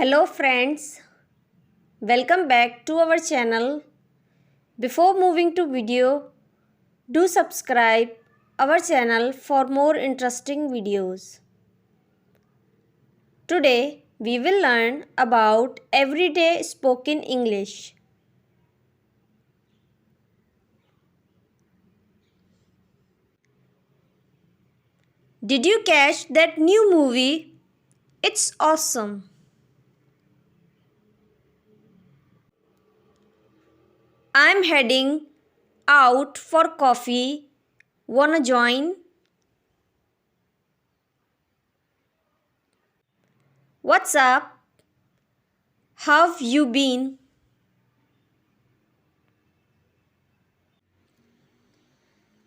Hello friends, welcome back to our channel. Before moving to video, do subscribe our channel for more interesting videos. Today we will learn about everyday spoken English. Did you catch that new movie? It's awesome. I'm heading out for coffee. Wanna join? What's up? How've you been?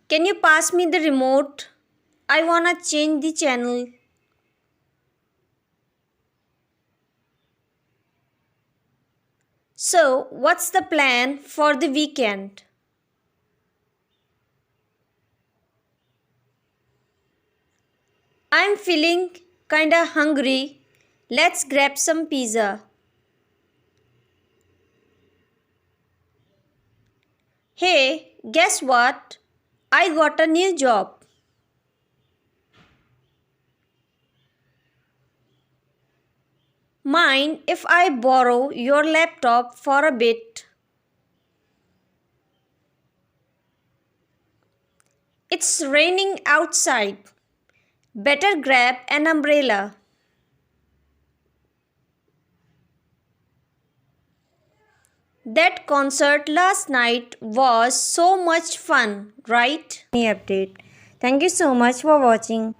Can you pass me the remote? I wanna change the channel. So, what's the plan for the weekend? I'm feeling kinda hungry. Let's grab some pizza. Hey, guess what? I got a new job. Mind if I borrow your laptop for a bit? It's raining outside. Better grab an umbrella. That concert last night was so much fun, right? Update. Thank you so much for watching.